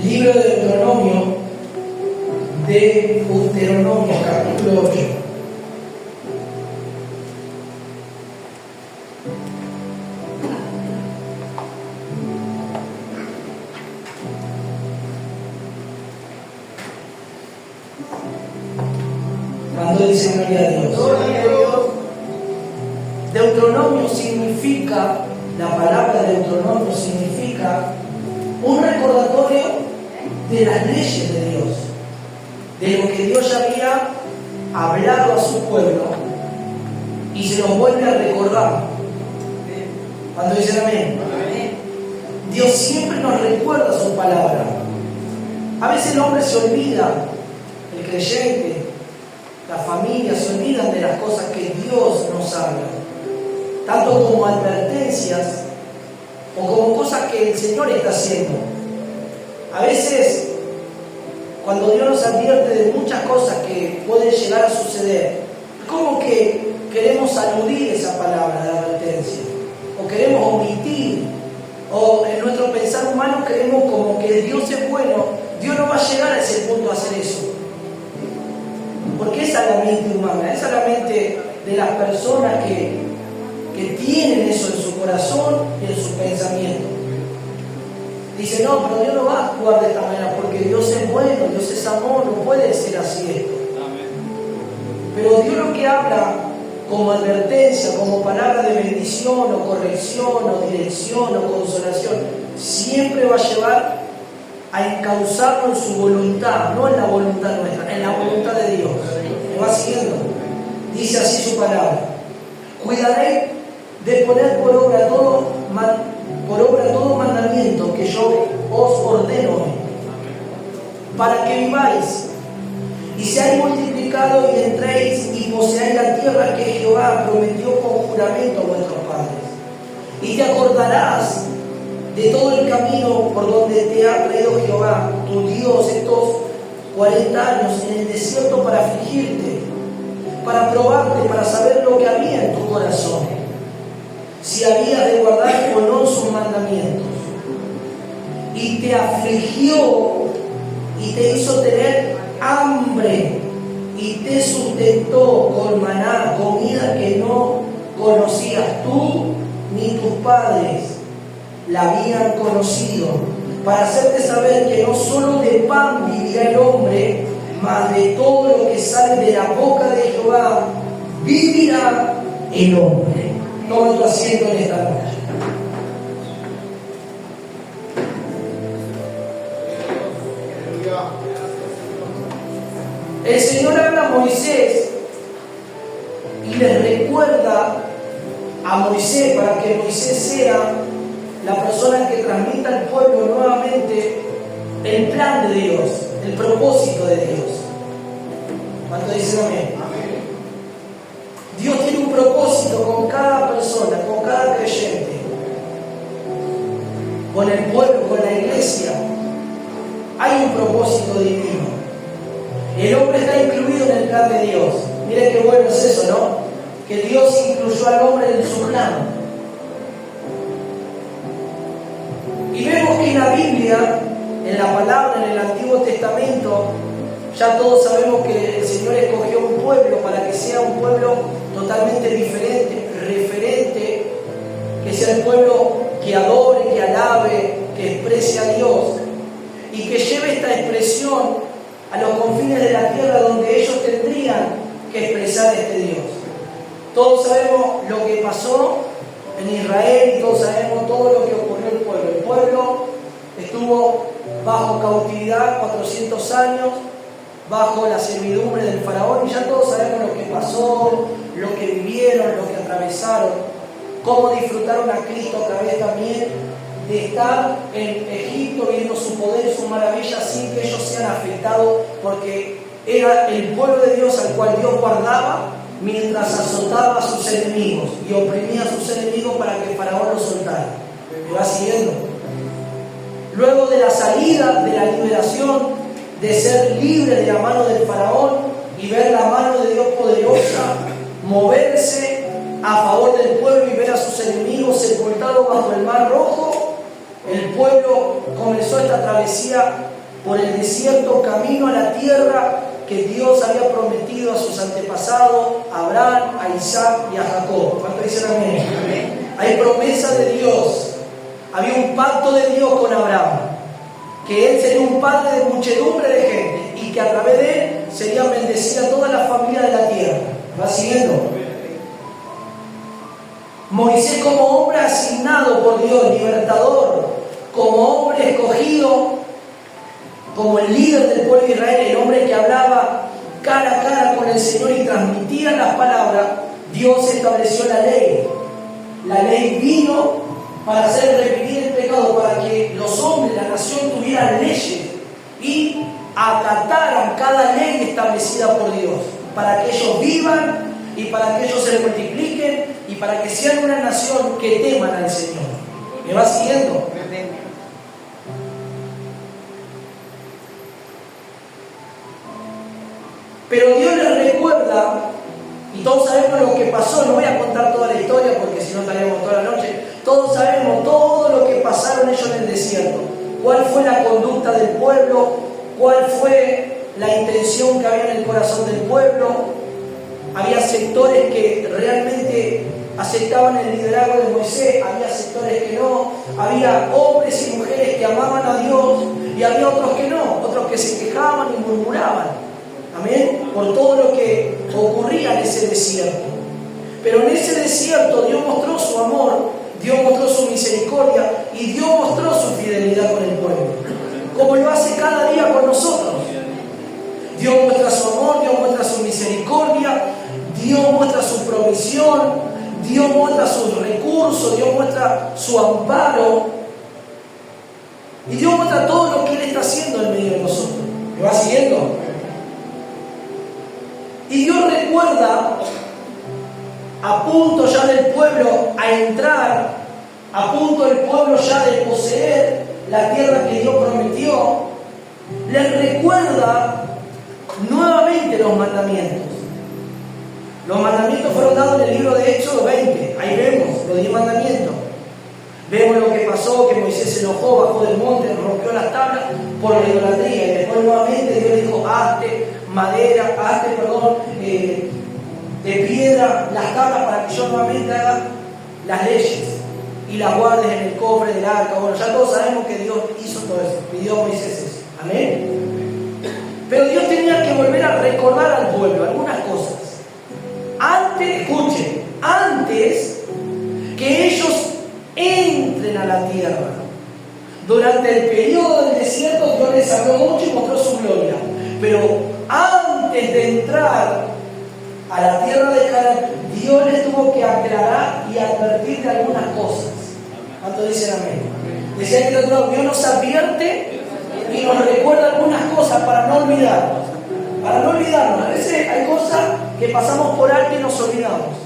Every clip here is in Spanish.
Libro de Deuteronomio, capítulo 8. Cuando dice gloria a Dios. Deuteronomio significa, la palabra Deuteronomio significa un recordatorio de las leyes de Dios, de lo que Dios ya había hablado a su pueblo y se nos vuelve a recordar. Cuando dicen amén. Dios siempre nos recuerda su palabra. A veces el hombre se olvida, el creyente, la familia se olvidan de las cosas que Dios nos habla, tanto como advertencias o como cosas que el Señor está haciendo. A veces, cuando Dios nos advierte de muchas cosas que pueden llegar a suceder, como que queremos aludir esa palabra de advertencia, o queremos omitir, o en nuestro pensar humano creemos como que Dios es bueno, Dios no va a llegar a ese punto a hacer eso. Porque esa es la mente humana, esa es la mente de las personas que tienen eso en su corazón y en su pensamiento. Dice, no, pero Dios no va a actuar de esta manera porque Dios es bueno, Dios es amor, no puede ser así esto. Pero Dios lo que habla como advertencia, como palabra de bendición o corrección o dirección o consolación, siempre va a llevar a encauzarlo en su voluntad, no en la voluntad nuestra, en la voluntad de Dios. ¿Me va siguiendo? Dice así su palabra: cuidaré de poner por obra todo mandamiento que yo os ordeno hoy, para que viváis y seáis multiplicado y entréis y poseáis la tierra que Jehová prometió con juramento a vuestros padres. Y te acordarás de todo el camino por donde te ha traído Jehová, tu Dios, estos 40 años en el desierto para afligirte, para probarte, para saber lo que había en tu corazón, si habías de guardar o no sus mandamientos. Y te afligió y te hizo tener hambre y te sustentó con maná, comida que no conocías tú ni tus padres la habían conocido, para hacerte saber que no solo de pan vivirá el hombre, mas de todo lo que sale de la boca de Jehová vivirá el hombre. Toma tu asiento en esta noche. El Señor habla a Moisés y le recuerda a Moisés para que Moisés sea la persona que transmita al pueblo nuevamente el plan de Dios, el propósito de Dios. ¿Cuánto dicen amén? Dios tiene un propósito con cada persona, con cada creyente, con el pueblo, con la iglesia. Hay un propósito divino. El hombre está incluido en el plan de Dios. Miren qué bueno es eso, ¿no? Que Dios incluyó al hombre en su plan. Y vemos que en la Biblia, en la palabra, en el Antiguo Testamento, ya todos sabemos que el Señor escogió un pueblo para que sea un pueblo totalmente diferente, referente, que sea el pueblo que adore, que alabe, que exprese a Dios y que lleve esta expresión a los confines de la tierra donde ellos tendrían que expresar este Dios. Todos sabemos lo que pasó en Israel y todos sabemos todo lo que ocurrió al pueblo. El pueblo estuvo bajo cautividad 400 años, bajo la servidumbre del faraón, y ya todos sabemos lo que pasó, lo que vivieron, lo que atravesaron, cómo disfrutaron a Cristo a través también de estar en Egipto viendo su poder y su maravilla sin que ellos sean afectados, porque era el pueblo de Dios al cual Dios guardaba mientras azotaba a sus enemigos y oprimía a sus enemigos para que el faraón los soltara. ¿Me va siguiendo? Luego de la salida, de la liberación, de ser libre de la mano del faraón y ver la mano de Dios poderosa moverse a favor del pueblo y ver a sus enemigos sepultados bajo el mar rojo, el pueblo comenzó esta travesía por el desierto, camino a la tierra que Dios había prometido a sus antepasados, a Abraham, a Isaac y a Jacob. ¿Cuánto dicen amén? Amén. Hay promesa de Dios. Había un pacto de Dios con Abraham, que él sería un padre de muchedumbre de gente y que a través de él sería bendecida toda la familia de la tierra. ¿Va siguiendo? Moisés, como hombre asignado por Dios, libertador, como hombre escogido, como el líder del pueblo de Israel, el hombre que hablaba cara a cara con el Señor y transmitía las palabras, Dios estableció la ley. La ley vino para hacer repetir el pecado, para que los hombres, la nación, tuvieran leyes y acataran cada ley establecida por Dios, para que ellos vivan y para que ellos se multipliquen y para que sean una nación que teman al Señor. ¿Me va siguiendo? Pero Dios les recuerda, y todos sabemos lo que pasó. No voy a contar toda la historia porque si no estaríamos toda la noche. Todos sabemos todo lo que pasaron ellos en el desierto. Cuál fue la conducta del pueblo, cuál fue la intención que había en el corazón del pueblo. Había sectores que realmente aceptaban el liderazgo de Moisés, había sectores que no, había hombres y mujeres que amaban a Dios y había otros que no, otros que se quejaban y murmuraban. Amén, por todo lo que ocurría en ese desierto. Pero en ese desierto Dios mostró su amor, Dios mostró su misericordia y Dios mostró su fidelidad con el pueblo, como lo hace cada día con nosotros. Dios muestra su amor, Dios muestra su misericordia, Dios muestra su provisión, Dios muestra sus recursos, Dios muestra su amparo y Dios muestra todo lo que Él está haciendo en medio de nosotros. ¿Me va siguiendo? Y Dios recuerda, a punto ya del pueblo a entrar, a punto del pueblo ya de poseer la tierra que Dios prometió, les recuerda nuevamente los mandamientos. Los mandamientos fueron dados en el libro de Éxodo 20, ahí vemos los 10 mandamientos. Vemos lo que pasó, que Moisés se enojó, bajó del monte, rompió las tablas por la idolatría. Y después nuevamente Dios dijo, hazte de piedra las tablas para que yo nuevamente haga las leyes y las guardes en el cofre del arca. Bueno, ya todos sabemos que Dios hizo todo eso, pidió a Moisés eso. Amén. Pero Dios tenía que volver a recordar al pueblo algunas cosas. Antes que ellos entren a la tierra. Durante el periodo del desierto Dios les habló mucho y mostró su gloria. Pero antes de entrar a la tierra de Canaán, Dios les tuvo que aclarar y advertir de algunas cosas. ¿Cuántos dicen amén? Decía que Dios nos advierte y nos recuerda algunas cosas para no olvidarnos. Para no olvidarnos. A veces hay cosas que pasamos por alto y nos olvidamos.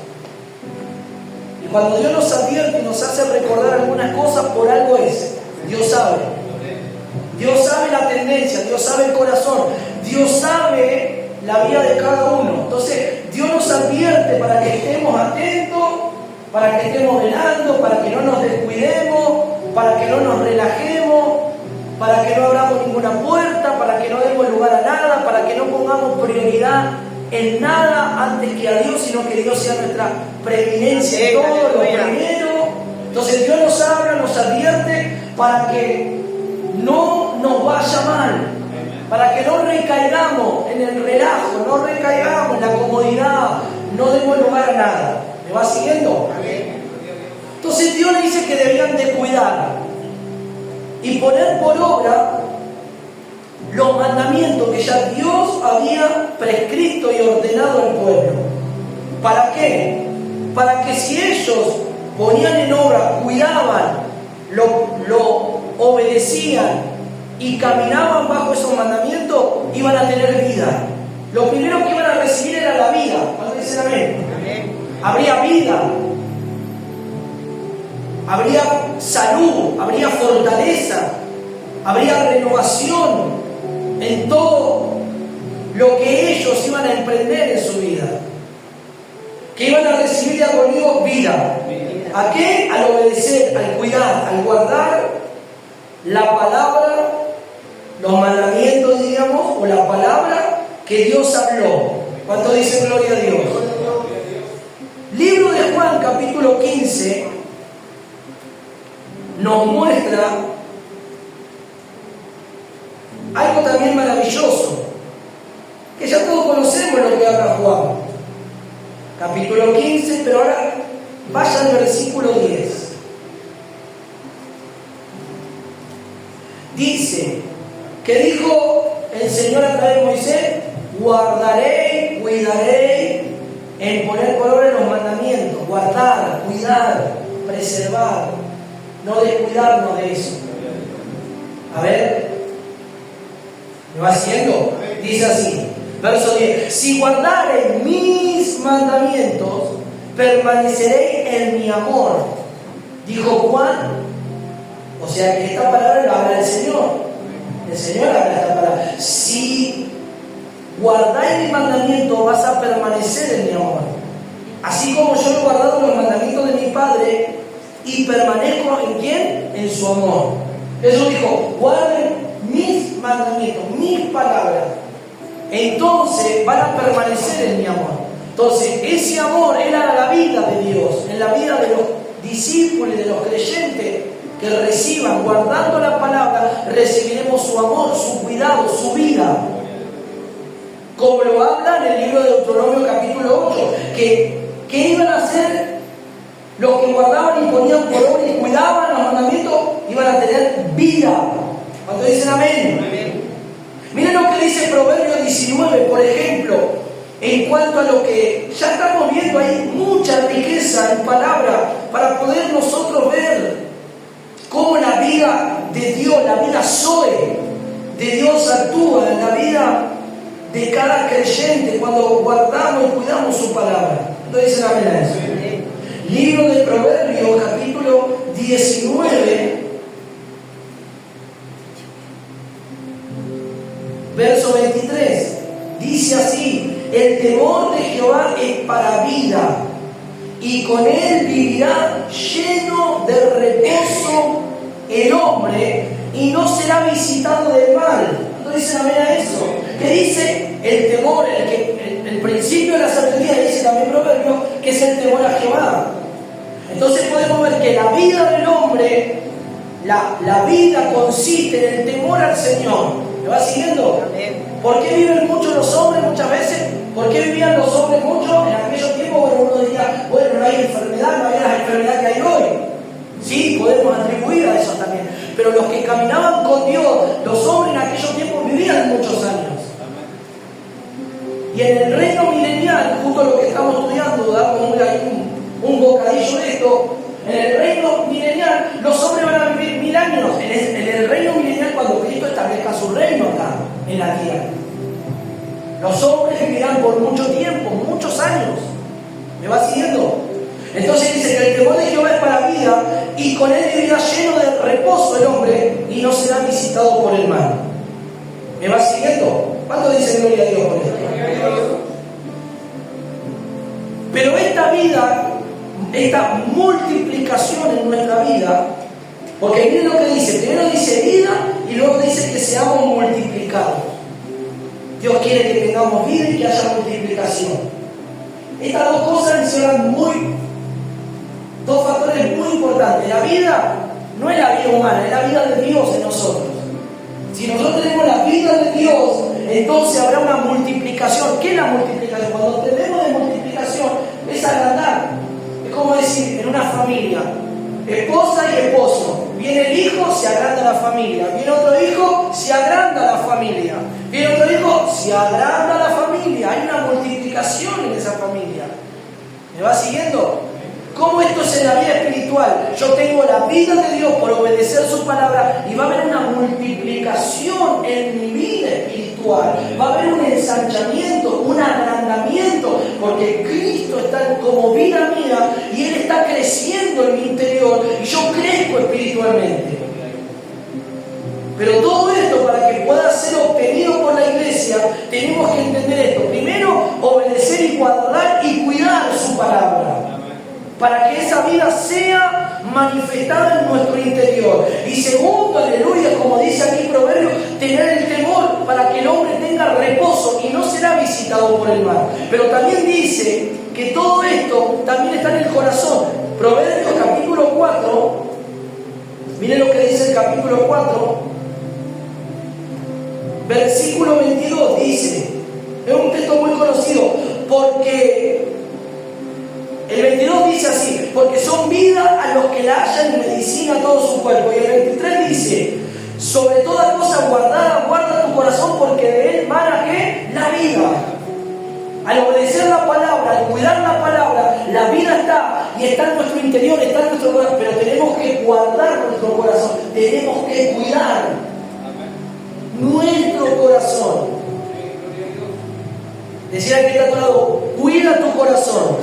Y cuando Dios nos advierte y nos hace recordar algunas cosas, por algo es. Dios sabe. Dios sabe la tendencia, Dios sabe el corazón, Dios sabe la vida de cada uno. Entonces, Dios nos advierte para que estemos atentos, para que estemos velando, para que no nos descuidemos, para que no nos relajemos, para que no abramos ninguna puerta, para que no demos lugar a nada, para que no pongamos prioridad en nada antes que a Dios, sino que Dios sea nuestra preeminencia en todo, lo primero. Entonces Dios nos habla, nos advierte para que no nos vaya mal, para que no recaigamos en el relajo, no recaigamos en la comodidad, no demos lugar a nada. ¿Me va siguiendo? Entonces Dios le dice que debían de cuidar y poner por obra los mandamientos que ya Dios había prescrito y ordenado al pueblo. ¿Para qué? Para que si ellos ponían en obra, cuidaban, lo obedecían y caminaban bajo esos mandamientos, iban a tener vida. Lo primero que iban a recibir era la vida. ¿Cuántos dicen amén? Habría vida, habría salud, habría fortaleza, habría renovación en todo lo que ellos iban a emprender en su vida. Que iban a recibir de conmigo vida. ¿A qué? Al obedecer, al cuidar, al guardar la palabra, los mandamientos, digamos, o la palabra que Dios habló. ¿Cuánto dicen gloria a Dios? Libro de Juan, capítulo 15, nos muestra algo también maravilloso, que ya todos conocemos lo que habla Juan. Capítulo 15, pero ahora vaya al versículo 10. Dice que dijo el Señor a través de Moisés: guardaré, cuidaré en poner por obra los mandamientos. Guardar, cuidar, preservar, no descuidarnos de eso. A ver, ¿me va siguiendo? Dice así, verso 10: si guardare mis mandamientos, permaneceré en mi amor, dijo Juan. O sea que esta palabra la habla el Señor. El Señor habla esta palabra. Si guardáis mis mandamientos, vas a permanecer en mi amor. Así como yo he guardado los mandamientos de mi Padre y permanezco en ¿quién? En su amor. Jesús dijo: guarden mis mandamientos, mis palabras. Entonces van a permanecer en mi amor. Entonces ese amor era la vida de Dios, en la vida de los discípulos y de los creyentes que reciban, guardando la palabra, recibiremos su amor, su cuidado, su vida. Como lo habla en el libro de Deuteronomio capítulo 8, que iban a hacer los que guardaban y ponían por obra y cuidaban los mandamientos, iban a tener vida. ¿Cuántos dicen amén? Amén. Miren lo que dice Proverbio 19, por ejemplo, en cuanto a lo que ya estamos viendo. Hay mucha riqueza en palabra para poder nosotros ver cómo la vida de Dios, la vida Zoe de Dios actúa en la vida de cada creyente cuando guardamos y cuidamos su palabra. Entonces dicen amén a eso. Libro de Proverbios, capítulo 19, verso 23. Dice así: el temor de Jehová es para vida, y con él vivirá lleno de reposo el hombre, y no será visitado del mal. ¿No dicen amén a eso? Que dice el temor, el principio de la sabiduría, dice también Proverbio, que es el temor a Jehová. Entonces podemos ver que la vida del hombre, la vida consiste en el temor al Señor. ¿Me va siguiendo? ¿Por qué viven mucho los hombres muchas veces? ¿Por qué vivían los hombres mucho en aquellos tiempos? Bueno, uno diría, bueno, no hay enfermedad, no había las enfermedades que hay hoy. Sí, podemos atribuir a eso también. Pero los que caminaban con Dios, los hombres en aquellos tiempos vivían muchos años. Y en el reino milenial, justo lo que estamos estudiando, damos un bocadillo de esto. En el reino milenial, los hombres van a vivir 1000 años. En el reino milenial, cuando Cristo establezca su reino acá, en la tierra. Los hombres vivirán por mucho tiempo, muchos años. ¿Me va siguiendo? Entonces dice que el temor de Jehová es para vida, y con él vivirá lleno de reposo el hombre, y no será visitado por el mal. ¿Me va siguiendo? ¿Cuánto dice gloria a Dios por esto? Pero esta vida, esta multiplicación en nuestra vida, porque miren lo que dice: primero dice vida y luego dice que seamos multiplicados. Dios quiere que tengamos vida y que haya multiplicación. Estas dos cosas mencionan dos factores muy importantes. La vida no es la vida humana, es la vida de Dios en nosotros. Si nosotros tenemos la vida de Dios, entonces habrá una multiplicación. ¿Qué es la multiplicación? Cuando tenemos de multiplicación, es agrandar. Es como decir, en una familia, esposa y esposo. Viene el hijo, se agranda la familia. Viene otro hijo, se agranda la familia. Viene otro hijo, se agranda la familia. Hay una multiplicación en esa familia. ¿Me va siguiendo? ¿Cómo esto es en la vida espiritual? Yo tengo la vida de Dios por obedecer su palabra, y va a haber una multiplicación en mi vida espiritual. Va a haber un ensanchamiento, un agrandamiento, porque Cristo está como vida mía y Él está creciendo en mi interior y yo crezco espiritualmente. Pero todo esto, para que pueda ser obtenido por la iglesia, tenemos que entender esto. Primero, obedecer y guardar y cuidar su palabra, para que esa vida sea manifestada manifestada en nuestro interior. Y segundo, aleluya, como dice aquí Proverbios, tener el temor para que el hombre tenga reposo y no será visitado por el mal. Pero también dice que todo esto también está en el corazón. Proverbios capítulo 4, miren lo que dice el capítulo 4, versículo 22, dice, es un texto muy conocido, porque el 22 dice así: porque son vida a los que la hallan y medicina a todo su cuerpo. Y el 23 dice: sobre toda cosa guardada, guarda tu corazón, porque de él mana ¿qué? La vida. Al obedecer la palabra, al cuidar la palabra, la vida está, y está en nuestro interior, está en nuestro corazón, pero tenemos que guardar nuestro corazón, tenemos que cuidar nuestro corazón. Decía que está a tu lado, cuida tu corazón.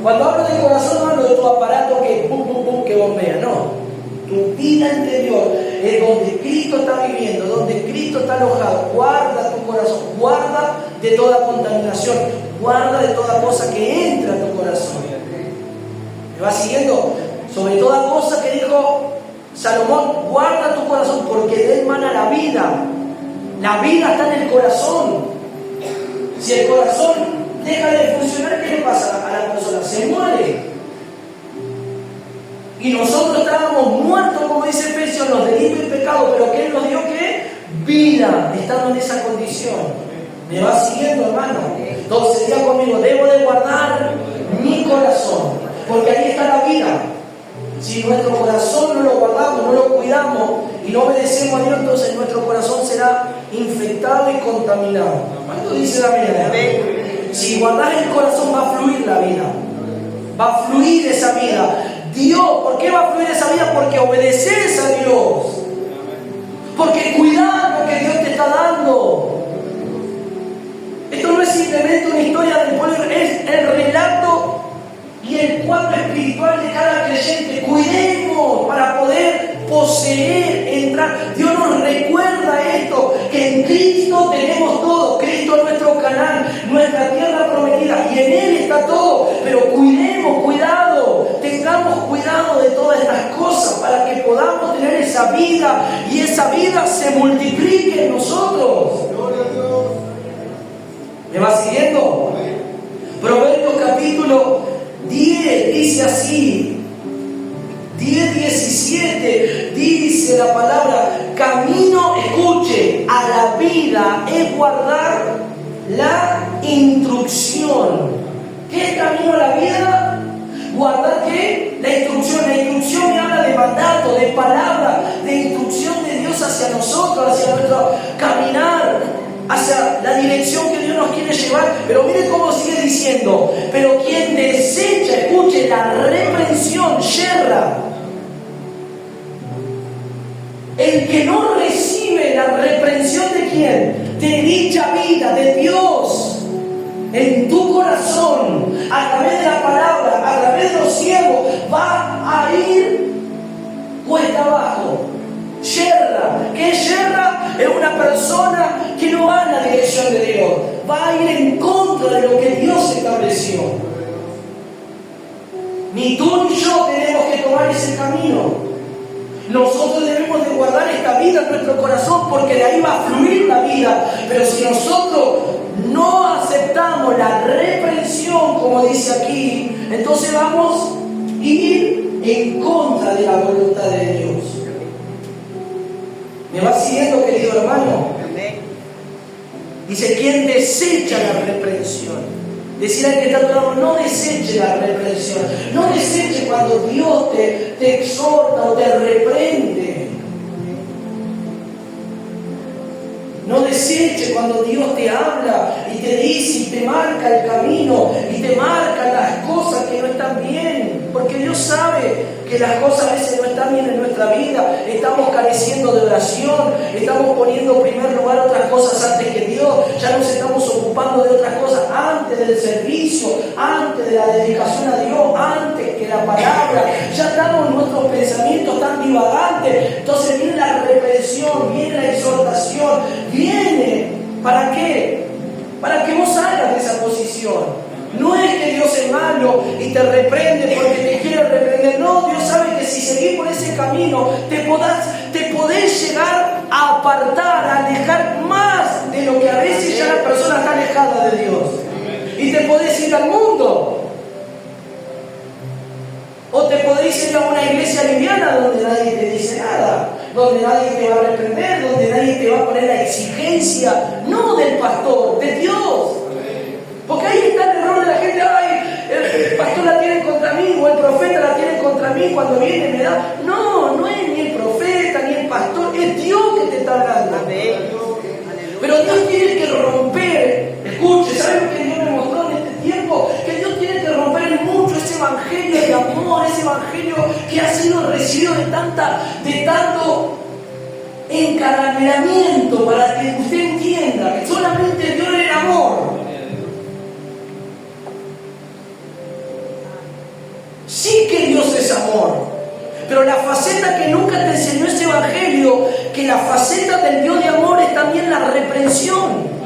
Cuando hablo del corazón no hablo de tu aparato que pum, pum, pum, que bombea, no. Tu vida interior es donde Cristo está viviendo, donde Cristo está alojado. Guarda tu corazón, guarda de toda contaminación, guarda de toda cosa que entra a tu corazón. ¿Me va siguiendo? Sobre toda cosa que dijo Salomón, guarda tu corazón, porque de él mana la vida. La vida está en el corazón. Si el corazón deja de funcionar, ¿qué le pasa a la persona? Se muere. Y nosotros estábamos muertos, como dice Efesios, en los delitos y pecados, pero que Él nos dio ¿qué? Vida, estando en esa condición. ¿Me va siguiendo, hermano? Entonces, diga conmigo, debo de guardar mi corazón, porque ahí está la vida. Si nuestro corazón no lo guardamos, no lo cuidamos y no obedecemos a Dios, entonces nuestro corazón será infectado y contaminado. ¿Cuánto dice la Biblia? Si guardas el corazón, va a fluir la vida, va a fluir esa vida. Dios, ¿por qué va a fluir esa vida? Porque obedeces a Dios, porque cuidar lo que Dios te está dando. Esto no es simplemente una historia del pueblo, es el relato y el cuadro espiritual de cada creyente. Cuidemos para poder poseer, entrar. Dios nos recuerda esto, que en Cristo tenemos todo. Cristo es nuestro Canaán, nuestra tierra prometida, y en Él está todo. Pero cuidemos, cuidado, tengamos cuidado de todas estas cosas para que podamos tener esa vida y esa vida se multiplique en nosotros. ¿Me va siguiendo? Proverbios capítulo 10 dice así, 10:17 dice la palabra: camino, escuche, a la vida es guardar la instrucción. ¿Qué es camino a la vida? ¿Guardar qué? La instrucción. La instrucción me habla de mandato, de palabra, de instrucción de Dios hacia nosotros, hacia nuestro caminar, hacia la dirección que Dios nos quiere llevar. Pero miren cómo sigue diciendo: pero quien desecha, escuche, la reprensión, yerra. El que no recibe la reprensión de quién, de dicha vida, de Dios, en tu corazón, a través de la palabra, a través de los cielos, va a ir cuesta abajo. Yerra. ¿Qué es yerra? Es una persona que no va en la dirección de Dios, va a ir en contra de lo que Dios estableció. Ni tú ni yo tenemos que tomar ese camino. Nosotros debemos de guardar esta vida en nuestro corazón, porque de ahí va a fluir la vida. Pero si nosotros no aceptamos la reprensión, como dice aquí, entonces vamos a ir en contra de la voluntad de Dios. ¿Me va siguiendo, querido hermano? Dice: quien desecha la reprensión. Decir al que está a tu lado, no deseche la reprensión. No deseche cuando Dios te exhorta o te reprende. No deseche cuando Dios te habla y te dice y te marca el camino y te marca las cosas que no están bien. Porque Dios sabe que las cosas a veces no están bien en nuestra vida. Estamos careciendo de oración, estamos poniendo en primer lugar otras cosas antes que Dios. Ya nos estamos ocupando de otras cosas antes del servicio, antes de la dedicación a Dios, antes que la palabra. Ya estamos en nuestros pensamientos tan divagantes. Entonces viene la reprensión, viene la exhortación, viene, ¿para qué? Para que vos salgas de esa posición. No es que Dios es malo y te reprende porque te quiere reprender. No, Dios sabe que si seguís por ese camino te podés llegar a apartar, a alejar más de lo que a veces ya la persona está alejada de Dios. Y te podés ir al mundo. O te podés ir a una iglesia liviana donde nadie te dice nada, donde nadie te va a reprender, donde nadie te va a poner la exigencia, no del pastor, de Dios. Porque ahí está el error de la gente. Ay, el pastor la tiene contra mí, o el profeta la tiene contra mí, cuando viene me da. No es ni el profeta ni el pastor, es Dios que te está hablando. Pero Dios tiene que romper. Escuche, ¿saben lo que Dios me mostró en este tiempo? Que Dios tiene que romper en mucho ese evangelio de amor, ese evangelio que ha sido recibido de tanto encaramelamiento, para que usted entienda que solamente Dios es el amor. Sí que Dios es amor, pero la faceta que nunca te enseñó ese evangelio, que la faceta del Dios de amor es también la reprensión.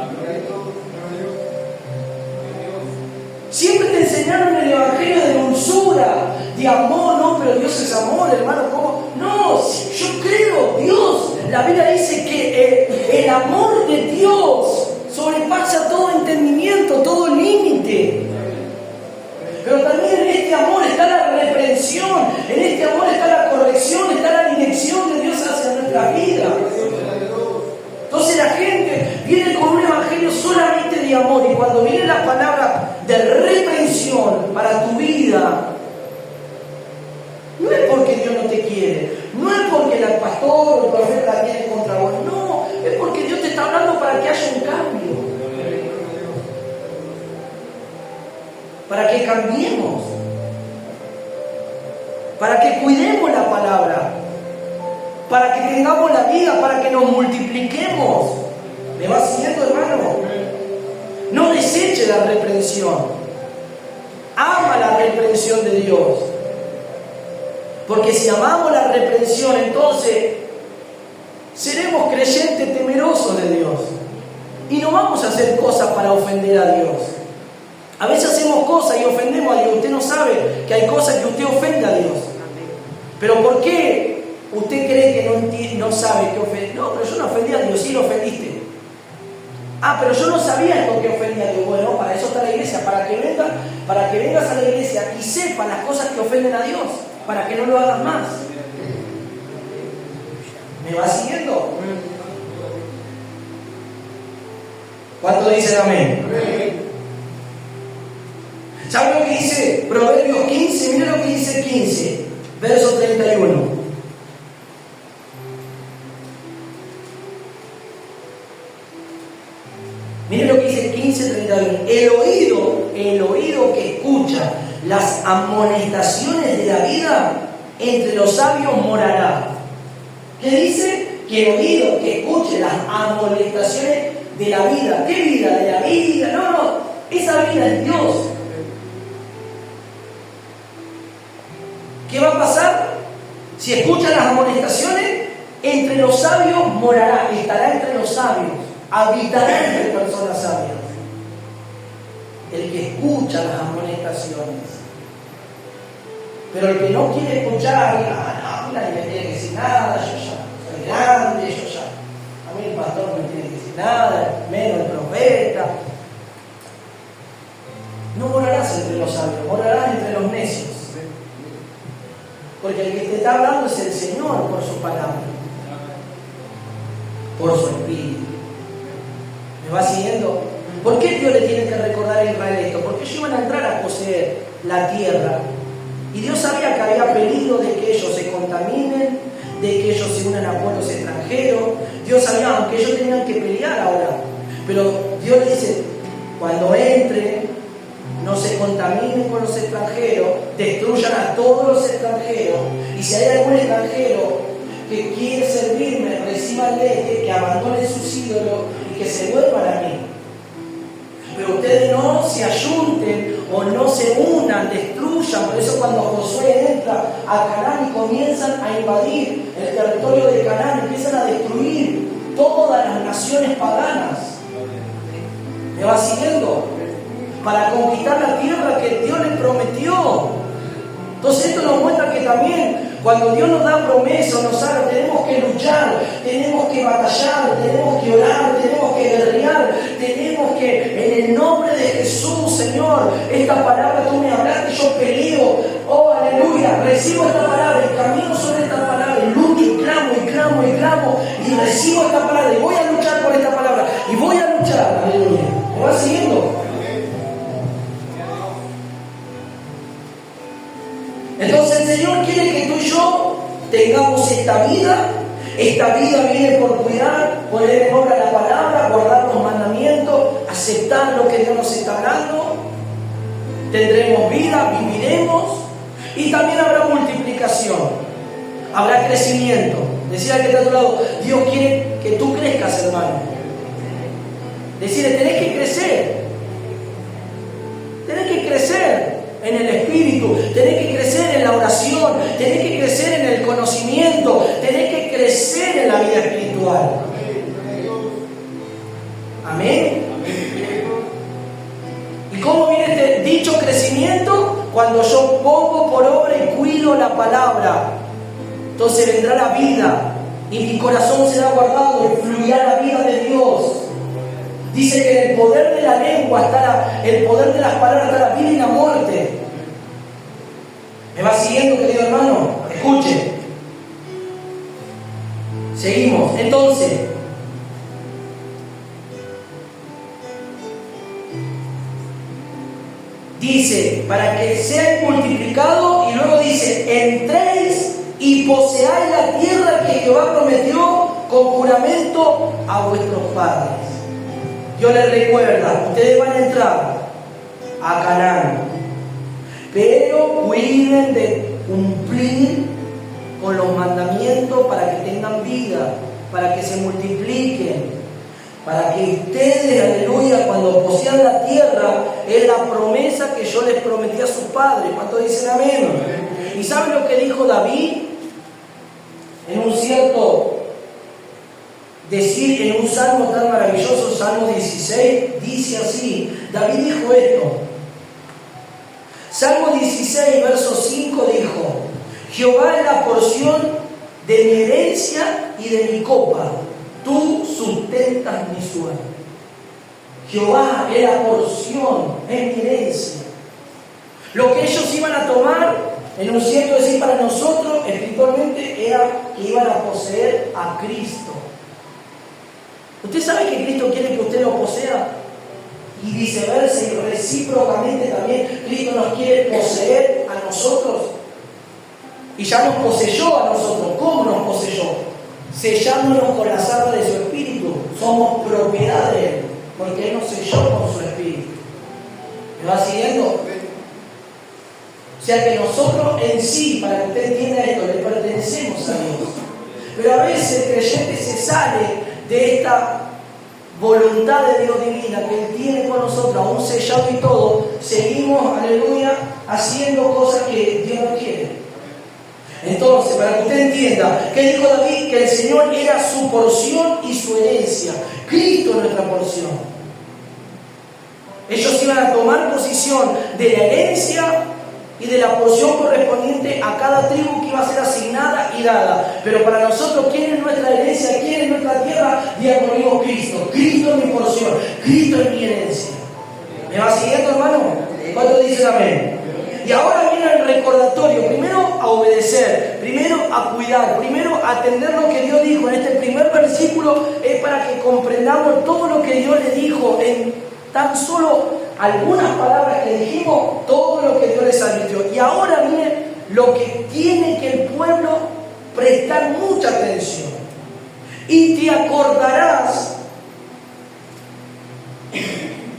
Siempre te enseñaron el evangelio de dulzura, de amor. No, pero Dios es amor, hermano. ¿Cómo? No, yo creo, Dios. La Biblia dice que el amor de Dios sobrepasa todo entendimiento, todo límite. Pero también en este amor está la reprensión, en este amor está la corrección, está la dirección de Dios hacia nuestra vida. Entonces la gente viene con un evangelio solamente de amor, y cuando viene la palabra de reprensión para tu vida, no es porque Dios no te quiere, no es porque el pastor o el profeta la tiene contra vos, no, es porque Dios te está hablando para que haya un cambio. Para que cambiemos, para que cuidemos la palabra, para que tengamos la vida, para que nos multipliquemos. ¿Me va siguiendo, hermano? No deseche la reprensión. Ama la reprensión de Dios. Porque si amamos la reprensión, entonces seremos creyentes temerosos de Dios. Y no vamos a hacer cosas para ofender a Dios. A veces hacemos cosas y ofendemos a Dios. Usted no sabe que hay cosas que usted ofende a Dios. Pero ¿por qué usted cree que no sabe que ofende? No, pero yo no ofendí a Dios, sí lo ofendiste. Ah, pero yo no sabía esto que ofendía a Dios. Bueno, para eso está la iglesia, para que vengas a la iglesia y sepas las cosas que ofenden a Dios, para que no lo hagas más. ¿Me va siguiendo? ¿Cuánto dicen amén? ¿Sabe lo que dice Proverbios 15? Mira lo que dice 15, verso 31. Mire lo que dice 15:31. El oído que escucha las amonestaciones de la vida, entre los sabios morará. ¿Qué dice? Que el oído que escuche las amonestaciones de la vida. ¿Qué vida? De la vida. No, esa vida es Dios. ¿Qué va a pasar? Si escucha las amonestaciones, entre los sabios morará, estará entre los sabios, habitará entre personas sabias. El que escucha las amonestaciones. Pero el que no quiere escuchar, nadie me tiene que decir nada, yo ya soy grande, yo ya. A mí el pastor no me tiene que decir nada, menos el profeta. No morarás entre los sabios, morarás entre los necios. Porque el que te está hablando es el Señor por su palabra, por su espíritu. ¿Me va siguiendo? ¿Por qué Dios le tiene que recordar a Israel esto? Porque ellos iban a entrar a poseer la tierra. Y Dios sabía que había peligro de que ellos se contaminen, de que ellos se unan a pueblos extranjeros. Dios sabía, aunque ellos tenían que pelear ahora. Pero Dios le dice, cuando entren, no se contaminen con los extranjeros, destruyan a todos los extranjeros. Y si hay algún extranjero que quiere servirme, recíbanle, que abandonen sus ídolos y que se vuelvan a mí. Pero ustedes no se ayunten o no se unan, destruyan. Por eso cuando Josué entra a Canaán y comienzan a invadir el territorio de Canaán, empiezan a destruir todas las naciones paganas. ¿Me va siguiendo? para conquistar la tierra que Dios les prometió. Entonces esto nos muestra que también cuando Dios nos da promesa, nos habla, tenemos que luchar, tenemos que batallar, tenemos que orar, tenemos que guerrear, tenemos que, en el nombre de Jesús, Señor, esta palabra tú me hablaste, yo peleo, oh aleluya, recibo esta palabra y camino sobre esta palabra, y lucho y clamo y clamo y clamo y recibo esta palabra y voy a luchar por esta palabra y voy a luchar, aleluya. ¿Me va siguiendo? Entonces el Señor quiere que tú y yo tengamos esta vida. Esta vida viene por cuidar, poner en obra la palabra, guardar los mandamientos, aceptar lo que Dios nos está dando. Tendremos vida, viviremos y también habrá multiplicación, habrá crecimiento. Decía al que está a tu lado, Dios quiere que tú crezcas, hermano. Decirle, tenés que crecer. Tenés que crecer en el espíritu, tenés que crecer en la oración, tenés que crecer en el conocimiento, tenés que crecer en la vida espiritual. Amén. ¿Y cómo viene este dicho crecimiento? Cuando yo pongo por obra y cuido la palabra, entonces vendrá la vida y mi corazón será guardado y fluirá la vida de Dios. Dice que en el poder de la lengua está el poder de las palabras está la vida y la muerte. ¿Me va siguiendo, querido hermano? Escuche. Seguimos. Entonces, dice, para que sea multiplicado, y luego dice, entréis y poseáis la tierra que Jehová prometió con juramento a vuestros padres. Dios les recuerda, ustedes van a entrar a Canaán, pero cuiden de cumplir con los mandamientos para que tengan vida, para que se multipliquen, para que ustedes, aleluya, cuando posean la tierra, es la promesa que yo les prometí a sus padres. ¿Cuántos dicen amén? ¿Y saben lo que dijo David? En un cierto decir, en un salmo tan maravilloso, Salmo 16, dice así, David dijo esto. Salmo 16, verso 5 dijo, Jehová es la porción de mi herencia y de mi copa, tú sustentas mi sueño. Jehová es la porción, es mi herencia. Lo que ellos iban a tomar, en un cierto decir para nosotros, espiritualmente, era que iban a poseer a Cristo. ¿Usted sabe que Cristo quiere que usted lo posea? Y viceversa, y recíprocamente también, Cristo nos quiere poseer a nosotros. Y ya nos poseyó a nosotros. ¿Cómo nos poseyó? Sellándonos con las arras de su espíritu. Somos propiedad de Él, porque Él nos selló con su espíritu. ¿Me va siguiendo? O sea que nosotros en sí, para que usted entienda esto, le pertenecemos a Dios. Pero a veces el creyente se sale de esta voluntad de Dios divina que Él tiene con nosotros, aún sellado y todo, seguimos, aleluya, haciendo cosas que Dios no quiere. Entonces, para que usted entienda, ¿qué dijo David? Que el Señor era su porción y su herencia. Cristo es nuestra porción. Ellos iban a tomar posición de la herencia y de la porción correspondiente a cada tribu que iba a ser asignada y dada. Pero para nosotros, ¿quién es nuestra herencia? ¿Quién es nuestra tierra? Diga conmigo, Cristo. Cristo es mi porción. Cristo es mi herencia. ¿Me va siguiendo, hermano? ¿Cuántos dicen amén? Y ahora viene el recordatorio. Primero a obedecer, primero a cuidar, primero a atender lo que Dios dijo. En este primer versículo es para que comprendamos todo lo que Dios le dijo en tan solo algunas palabras que dijimos, todo lo que Dios les advirtió. Y ahora viene lo que tiene que el pueblo prestar mucha atención. Y te acordarás,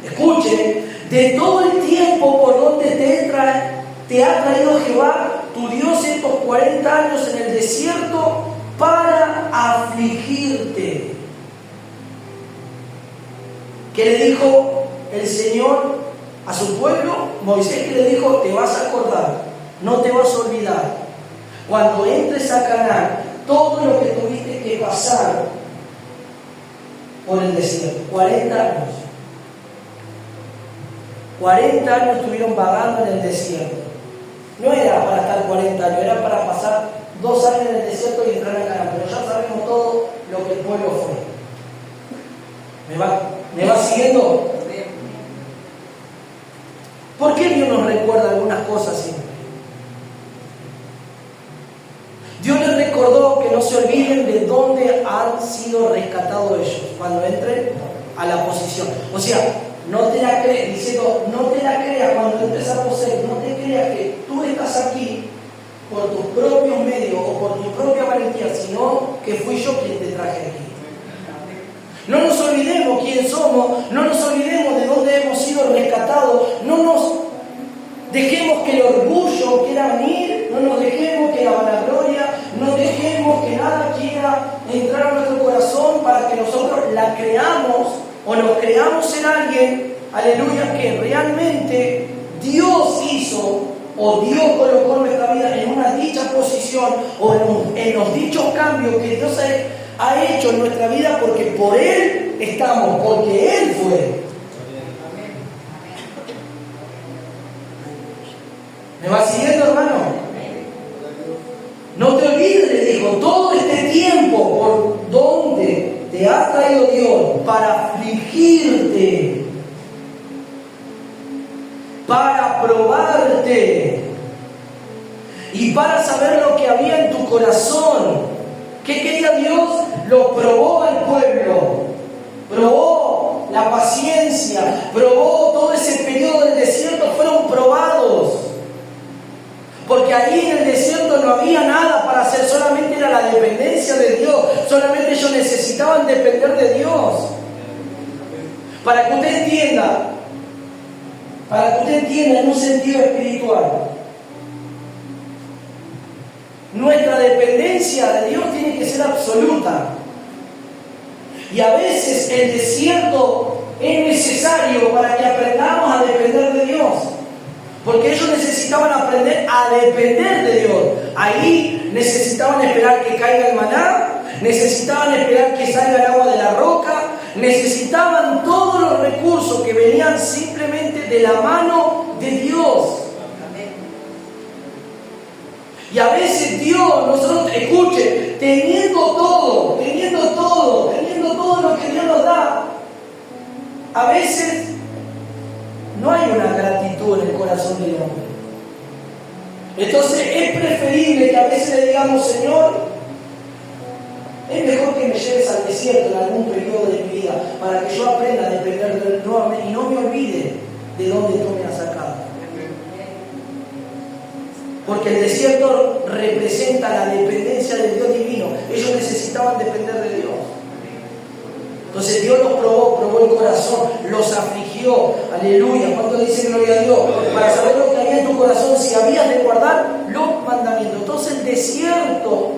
escuchen, de todo el tiempo por donde te ha traído Jehová, tu Dios, estos 40 años en el desierto, para afligirte. ¿Qué le dijo el Señor a su pueblo? Moisés, que le dijo, te vas a acordar, no te vas a olvidar. Cuando entres a Canaán, todo lo que tuviste que pasar por el desierto, 40 años. 40 años estuvieron vagando en el desierto. No era para estar 40 años, era para pasar 2 años en el desierto y entrar a Canaán. Pero ya sabemos todo lo que el pueblo fue. ¿Me va siguiendo? ¿Por qué Dios nos recuerda algunas cosas siempre? Dios les recordó que no se olviden de dónde han sido rescatados ellos cuando entren a la posición. O sea, no te la creas, diciendo, no te la creas cuando entres a poseer, no te creas que tú estás aquí por tus propios medios o por tu propia valentía, sino que fui yo quien te traje aquí. No nos olvidemos quién somos, no nos olvidemos de dónde hemos sido rescatados, no nos dejemos que el orgullo quiera venir, no nos dejemos que la vanagloria, no dejemos que nada quiera entrar a nuestro corazón para que nosotros la creamos o nos creamos en alguien, aleluya, que realmente Dios hizo o Dios colocó nuestra vida en una dicha posición o en los dichos cambios que Dios ha hecho en nuestra vida porque por Él estamos, porque Él fue. ¿Me va siguiendo, hermano? No te olvides, le dijo, todo este tiempo por donde te ha traído Dios para afligirte, para probarte y para saber lo que había en tu corazón. ¿Qué quería Dios? Lo probó al pueblo, probó la paciencia, probó todo ese periodo del desierto, fueron probados. Porque ahí en el desierto no había nada para hacer, solamente era la dependencia de Dios, solamente ellos necesitaban depender de Dios. Para que usted entienda en un sentido espiritual, nuestra dependencia de Dios tiene que ser absoluta. Y a veces el desierto es necesario para que aprendamos a depender de Dios. Porque ellos necesitaban aprender a depender de Dios. Ahí necesitaban esperar que caiga el maná, necesitaban esperar que salga el agua de la roca, necesitaban todos los recursos que venían simplemente de la mano de Dios. Y a veces Dios, nosotros, escuche, teniendo todo lo que Dios nos da, a veces no hay una gratitud en el corazón del hombre. Entonces es preferible que a veces le digamos, Señor, es mejor que me lleves al desierto en algún periodo de mi vida para que yo aprenda a depender de Él nuevamente y no me olvide de dónde tú me has sacado. Porque el desierto representa la dependencia del Dios divino. Ellos necesitaban depender de Dios. Entonces Dios los probó el corazón, los afligió. Aleluya. ¿Cuánto dice gloria a Dios? Para saber lo que había en tu corazón, si habías de guardar los mandamientos. Entonces el desierto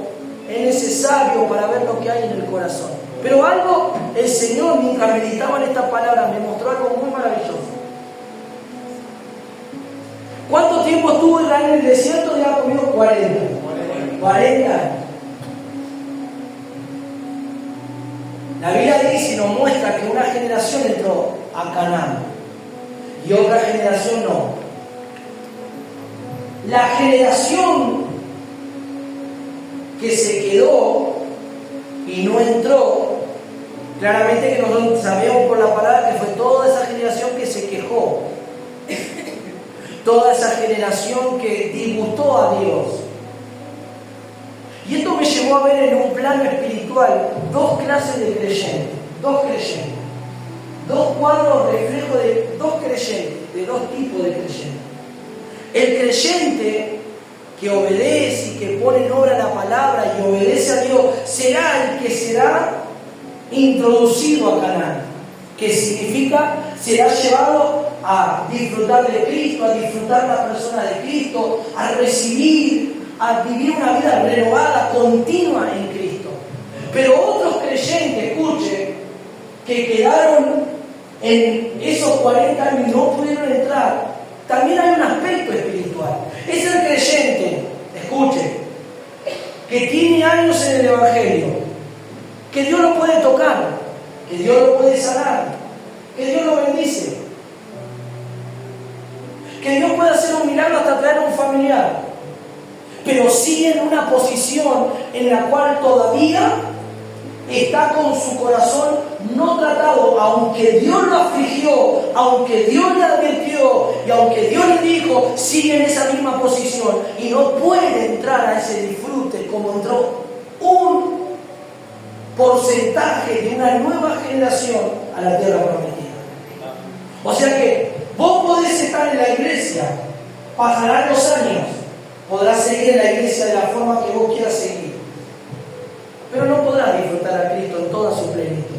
es necesario para ver lo que hay en el corazón. Pero algo, el Señor, mientras meditaba en esta palabra, me mostró algo muy maravilloso. ¿Cuánto tiempo estuvo Israel en el desierto? Ya ha comido 40 años. La Biblia dice y nos muestra que una generación entró a Canaán y otra generación no. La generación que se quedó y no entró, claramente que nosotros sabemos por la palabra que fue toda esa generación que se quejó, toda esa generación que disgustó a Dios. Y esto me llevó a ver en un plano espiritual dos clases de creyentes, dos cuadros reflejos de dos creyentes, de dos tipos de creyentes. El creyente que obedece y que pone en obra la palabra y obedece a Dios será el que será introducido a Canaán, que significa será llevado a disfrutar de Cristo, a disfrutar la persona de Cristo, a recibir, a vivir una vida renovada, continua en Cristo. Pero otros creyentes, escuchen, que quedaron en esos 40 años y no pudieron entrar, también hay un aspecto espiritual. Es el creyente, escuchen, que tiene años en el Evangelio, que Dios lo puede tocar, que Dios lo puede sanar, que Dios lo bendice. que Dios puede hacer un milagro hasta traer a un familiar, pero sigue en una posición en la cual todavía está con su corazón no tratado, aunque Dios lo afligió, aunque Dios le advirtió y aunque Dios le dijo, sigue en esa misma posición y no puede entrar a ese disfrute como entró un porcentaje de una nueva generación a la tierra prometida. O sea que vos podés estar en la iglesia, pasarán los años, podrás seguir en la iglesia de la forma que vos quieras seguir, pero no podrás disfrutar a Cristo en toda su plenitud.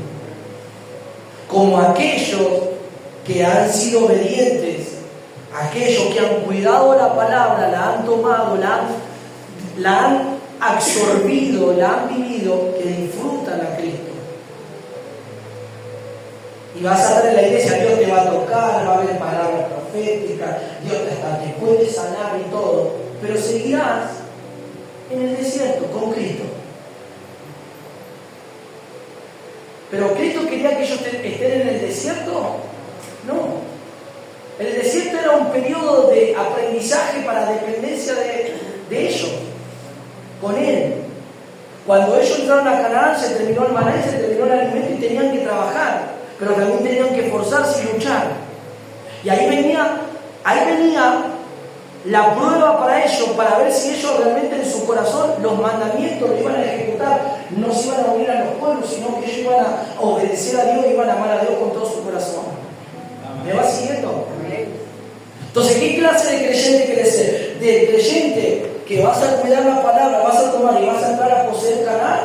Como aquellos que han sido obedientes, aquellos que han cuidado la palabra, la han tomado, la han absorbido, la han vivido, que disfrutan a Cristo. Y vas a ver en la iglesia, Dios te va a tocar, va a haber palabras proféticas, Dios hasta te puede sanar y todo, pero seguirás en el desierto con Cristo. ¿Pero Cristo quería que ellos estén en el desierto? No. El desierto era un periodo de aprendizaje para dependencia de ellos, con Él. Cuando ellos entraron a Canaán, se terminó el maná y se terminó el alimento y tenían que trabajar, pero también tenían que esforzarse y luchar. Y ahí venía la prueba para ellos, para ver si ellos realmente en su corazón los mandamientos los iban a ejecutar, no se iban a unir a los pueblos, sino que ellos iban a obedecer a Dios y iban a amar a Dios con todo su corazón. ¿Me va siguiendo? Entonces, ¿qué clase de creyente querés ser? De creyente que vas a cuidar la palabra, vas a tomar y vas a entrar a poseer Canaán,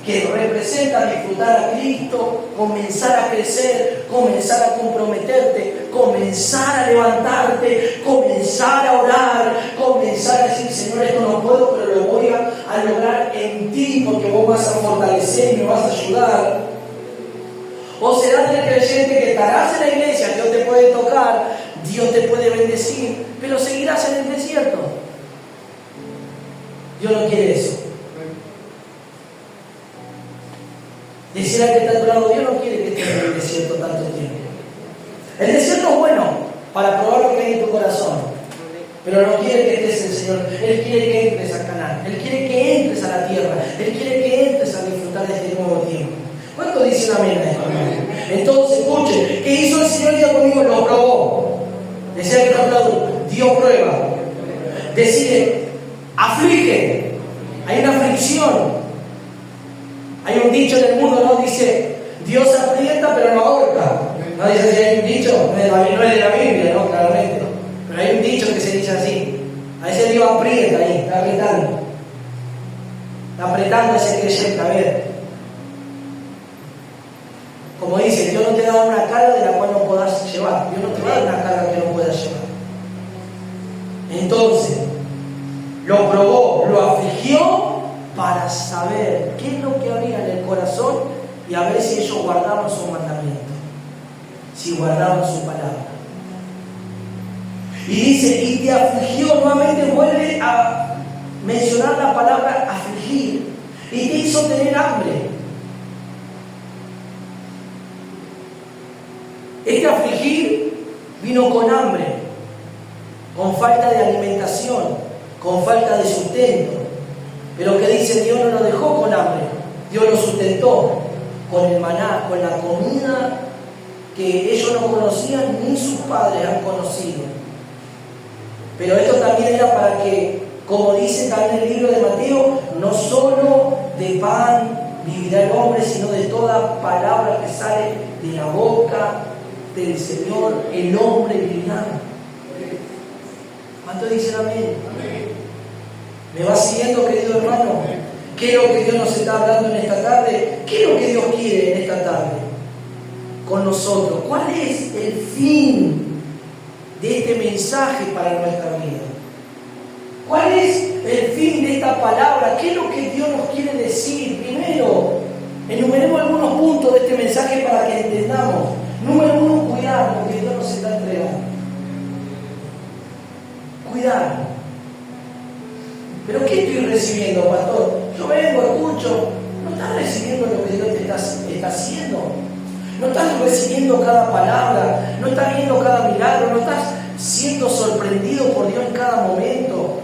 que representa disfrutar a Cristo, comenzar a crecer, comenzar a comprometerte, comenzar a levantarte, comenzar a orar, comenzar a decir, Señor, esto no puedo, pero lo voy a lograr en ti, porque vos vas a fortalecer y me vas a ayudar. O serás el creyente que estarás en la iglesia, Dios te puede tocar, Dios te puede bendecir, pero seguirás en el desierto. Dios no quiere eso. Decir al que está a tu lado, Dios no quiere que estés en el desierto tanto tiempo. El desierto es bueno para probar lo que hay en tu corazón, pero no quiere que estés en el Señor. Él quiere que entres a Canaán, Él quiere que entres a la tierra, Él quiere que entres a disfrutar de este nuevo tiempo. ¿Cuánto dicen amén a esto? Entonces, escuchen, ¿qué hizo el Señor día conmigo? Lo probó. Decía que está a tu lado, dio prueba. Decide, aflige. Hay una aflicción. Hay un dicho en el mundo, ¿no? Dice, Dios aprieta pero no ahorca. No dice si hay un dicho, no es de la Biblia, ¿no? Claramente. Pero hay un dicho que se dice así. A veces Dios aprieta ahí, está apretando. Está apretando a ese creyente, a ver. Como dice, Dios no te da una carga de la cual no puedas llevar. Dios no te va a dar una carga que no puedas llevar. Entonces, lo probó, lo afligió para saber qué es lo que había en el corazón y a ver si ellos guardaban su mandamiento, si guardaban su palabra. Y dice, y te afligió, nuevamente vuelve a mencionar la palabra afligir, y te hizo tener hambre. Este afligir vino con hambre, con falta de alimentación, con falta de sustento. Pero que dice, Dios no lo dejó con hambre, Dios lo sustentó con el maná, con la comida que ellos no conocían ni sus padres han conocido. Pero esto también era para que, como dice también el libro de Mateo, no solo de pan vivirá el hombre, sino de toda palabra que sale de la boca del Señor, el hombre vivirá. ¿Cuánto dicen amén? ¿Me va siguiendo, querido hermano? ¿Qué es lo que Dios nos está hablando en esta tarde? ¿Qué es lo que Dios quiere en esta tarde con nosotros? ¿Cuál es el fin de este mensaje para nuestra vida? ¿Cuál es el fin de esta palabra? ¿Qué es lo que Dios nos quiere decir? Primero, enumeremos algunos puntos de este mensaje para que entendamos. Número uno, cuidar lo que Dios nos está entregando. Cuidar. ¿Pero qué estoy recibiendo, pastor? Yo vengo, escucho. ¿No estás recibiendo lo que Dios te está haciendo? ¿No estás recibiendo cada palabra? ¿No estás viendo cada milagro? ¿No estás siendo sorprendido por Dios en cada momento.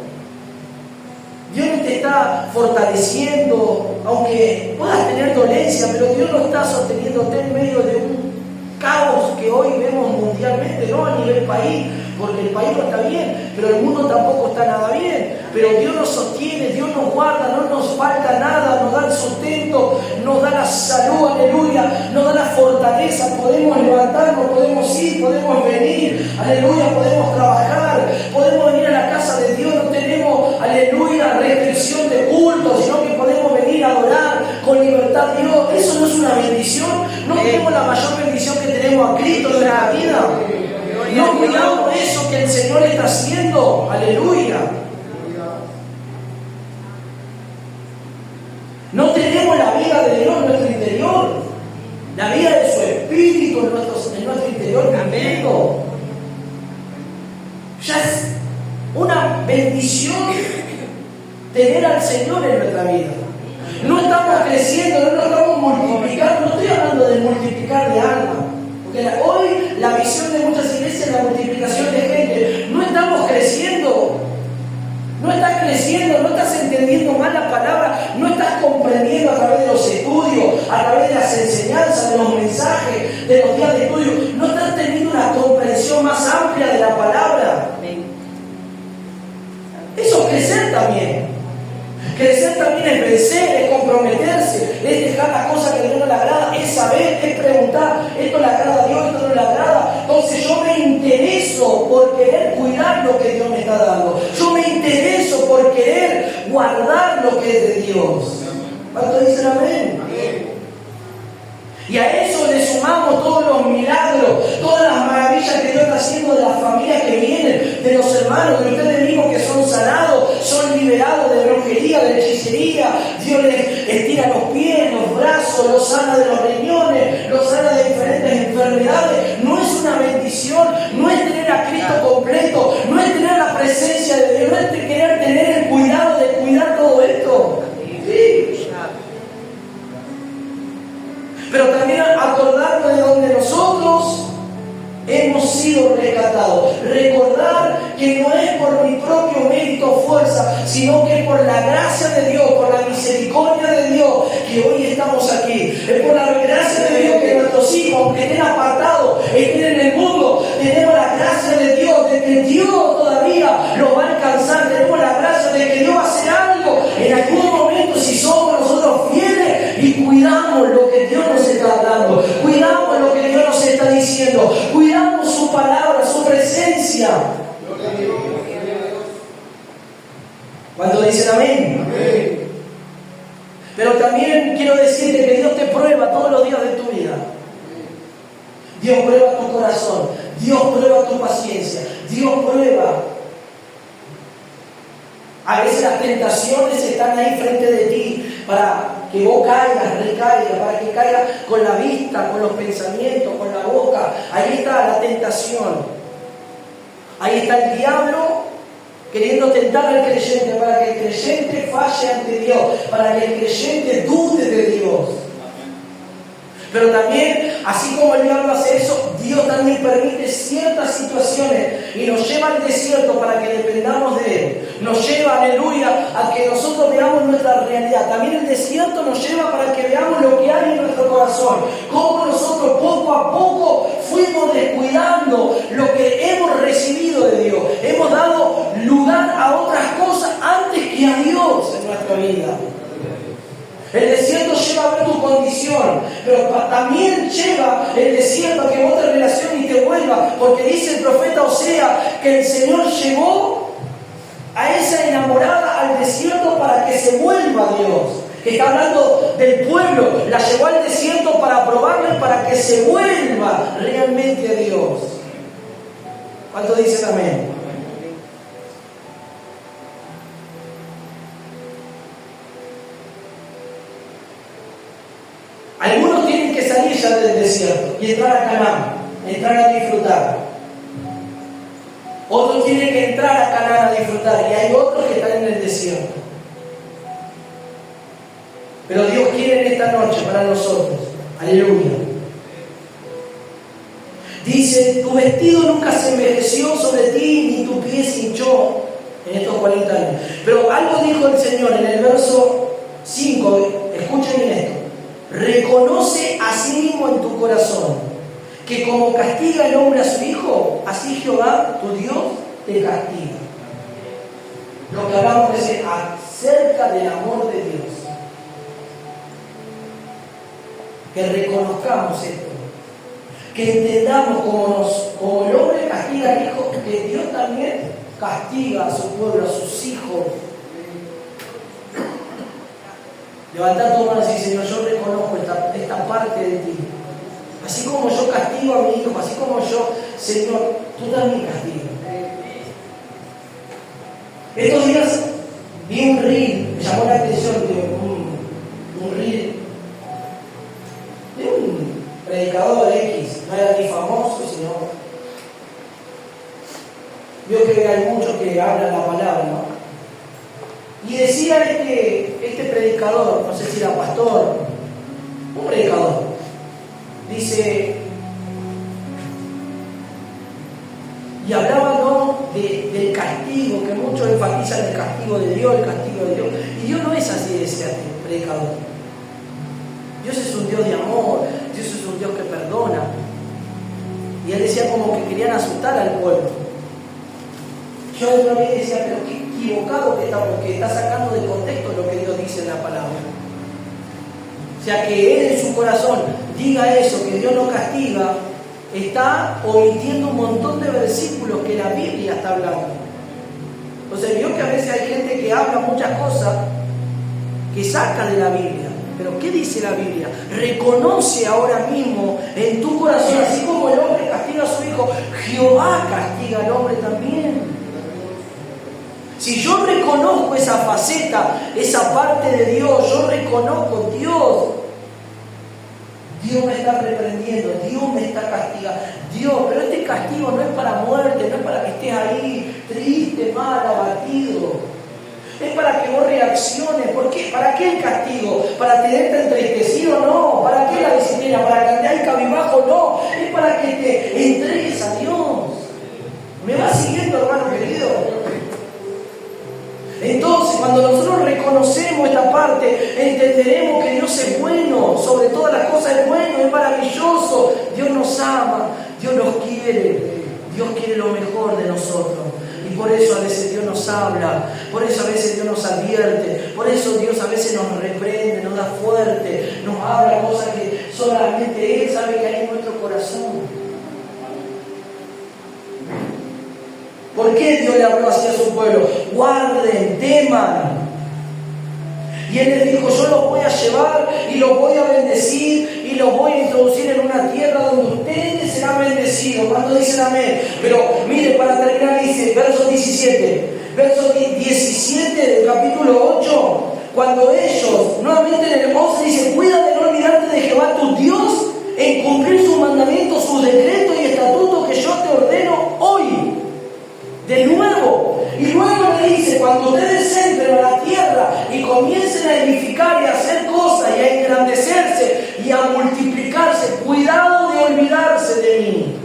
Dios no te está fortaleciendo, aunque puedas tener dolencia, pero Dios no está sosteniéndote en medio de un caos que hoy vemos mundialmente, no a nivel país, porque el país no está bien, pero el mundo tampoco está nada bien. Pero Dios nos sostiene, Dios nos guarda, no nos falta nada, nos da el sustento, nos da la salud, aleluya, nos da la fortaleza, podemos levantarnos, podemos ir, podemos venir, aleluya, podemos trabajar, podemos venir a la casa de Dios, no tenemos, aleluya, restricción de culto, sino que podemos venir a adorar con libertad a Dios. Eso no es una bendición, no tenemos la mayor bendición que tenemos a Cristo en nuestra vida. No cuidamos eso que el Señor está haciendo, aleluya. No tenemos la vida de Dios en nuestro interior, la vida de su Espíritu en nuestro interior viviendo. Ya es una bendición tener al Señor en nuestra vida. No estamos creciendo, no estamos multiplicando, no estoy hablando de multiplicar de alma. Porque hoy la visión de muchas iglesias es la multiplicación de gente. No estamos creciendo. No estás creciendo, no estás entendiendo más la palabra, no estás comprendiendo a través de los estudios, a través de las enseñanzas, de los mensajes, de los días de estudio. No estás teniendo una comprensión más amplia de la palabra. Eso es crecer también. Crecer también es vencer, es comprometerse, es dejar las cosas que a Dios no le agrada, es saber, es preguntar, esto le agrada a Dios, esto no le agrada. Entonces yo me intereso por querer cuidar lo que Dios me está dando. Yo me intereso por querer guardar lo que es de Dios. ¿Cuántos dicen amén? Y a eso le sumamos todos los milagros, todas las maravillas que Dios está haciendo de las familias que vienen, de los hermanos, de ustedes mismos que son sanados, son liberados de brujería, de hechicería. Dios les estira los pies, los brazos, los sana de los riñones, los sana de diferentes enfermedades. No es una bendición, no es tener a Cristo completo, no es tener la presencia de Dios, no es querer tener el cuidado de cuidar todo esto. Sí. Pero también acordarnos de donde nosotros hemos sido rescatados. Recordar que no es por mi propio mérito o fuerza, sino que es por la gracia de Dios, por la misericordia de Dios, que hoy estamos aquí. Es por la gracia de Dios que nuestros hijos, aunque estén apartados, estén en el mundo, tenemos la gracia de Dios, de que Dios todavía los va a alcanzar. Tenemos la gracia de que Dios va a hacer algo en algún momento si somos nosotros fieles y cuidamos lo que Dios nos está dando, cuidamos lo que Dios nos está diciendo, cuidamos su palabra, su presencia. ¿Cuánto dicen amén? Amén. Pero también quiero decirte que Dios te prueba todos los días de tu vida. Dios prueba tu corazón, Dios prueba tu paciencia, Dios prueba. A veces las tentaciones están ahí frente de ti para que vos caigas, recaigas, para que caigas con la vista, con los pensamientos, con la boca. Ahí está la tentación. Ahí está el diablo queriendo tentar al creyente, para que el creyente falle ante Dios, para que el creyente dude de Dios. Pero también, así como el diablo hace eso, Dios también permite ciertas situaciones y nos lleva al desierto para que dependamos de Él. Nos lleva, aleluya, a que nosotros veamos nuestra realidad. También el desierto nos lleva para que veamos lo que hay en nuestro corazón. Cómo nosotros poco a poco fuimos descuidando lo que hemos recibido de Dios. Hemos dado lugar a otras cosas antes que a Dios en nuestra vida. El desierto lleva a ver tu condición, pero también lleva el desierto a que vos te relaciones y te vuelvas, porque dice el profeta Oseas que el Señor llevó a esa enamorada al desierto para que se vuelva a Dios. Está hablando del pueblo, la llevó al desierto para probarle, para que se vuelva realmente a Dios. ¿Cuántos dicen amén? Algunos tienen que salir ya del desierto y entrar a Canaán, entrar a disfrutar. Otros tienen que entrar a Canaán a disfrutar y hay otros que están en el desierto. Pero Dios quiere en esta noche para nosotros, aleluya, Dice, tu vestido nunca se envejeció sobre ti, ni tu pie se hinchó en estos 40 años. Pero algo dijo el Señor en el verso 5, escuchen bien esto. Reconoce a sí mismo en tu corazón que como castiga el hombre a su hijo, así Jehová, tu Dios, te castiga. Lo que hablamos es acerca del amor de Dios. Que reconozcamos esto. Que entendamos como el hombre castiga al hijo, que Dios también castiga a su pueblo, a sus hijos. Levantar tu mano y decir, Señor, yo reconozco esta parte de ti. Así como yo castigo a mi hijo, así como yo, Señor, tú también castigas. Estos días vi un reel, me llamó la atención de un reel de un predicador X, no era ni famoso, sino veo que hay muchos que hablan la palabra, ¿no? Y decía este predicador, no sé si era pastor, un predicador, dice, y hablaba, ¿no?, del castigo, que muchos enfatizan el castigo de Dios, y Dios no es así, decía el predicador. Dios es un Dios de amor, Dios es un Dios que perdona. Y él decía como que querían asustar al pueblo. Yo otra vez decía, pero qué equivocado que está, porque está sacando de contexto lo que Dios dice en la palabra. O sea, que él en su corazón diga eso, que Dios no castiga, está omitiendo un montón de versículos que la Biblia está hablando. Entonces vio que a veces hay gente que habla muchas cosas que saca de la Biblia. Pero ¿qué dice la Biblia? Reconoce ahora mismo en tu corazón, así como el hombre castiga a su hijo, Jehová castiga al hombre también. Si yo reconozco esa faceta, esa parte de Dios, yo reconozco Dios me está reprendiendo, Dios me está castigando. Dios, pero este castigo no es para muerte, no es para que estés ahí triste, mal, abatido. Es para que vos reacciones. ¿Por qué? ¿Para qué el castigo? ¿Para tenerte entristecido? No. ¿Para qué la disciplina? ¿Para que andes cabibajo? No. Es para que te entregues a Dios. ¿Me va siguiendo, hermano querido? Entonces, cuando nosotros reconocemos esta parte, entenderemos que Dios es bueno, sobre todas las cosas es bueno, es maravilloso. Dios nos ama, Dios nos quiere, Dios quiere lo mejor de nosotros. Y por eso a veces Dios nos habla, por eso a veces Dios nos advierte, por eso Dios a veces nos reprende, nos da fuerte, nos habla cosas que solamente Él sabe que hay en nuestro corazón. ¿Por qué Dios le habló así a su pueblo? Guarden, teman. Y Él les dijo, yo los voy a llevar y los voy a bendecir y los voy a introducir en una tierra donde ustedes serán bendecidos. ¿Cuántos dicen amén? Pero mire, para terminar dice, verso 17. Verso 17 del capítulo 8. Cuando ellos, nuevamente en el 11 dice, cuida de no olvidarte de Jehová tu Dios en cumplir sus mandamientos, sus decretos y estatutos que yo te ordeno hoy. De nuevo, y luego le dice, cuando ustedes entren a la tierra y comiencen a edificar y a hacer cosas y a engrandecerse y a multiplicarse, cuidado de olvidarse de mí.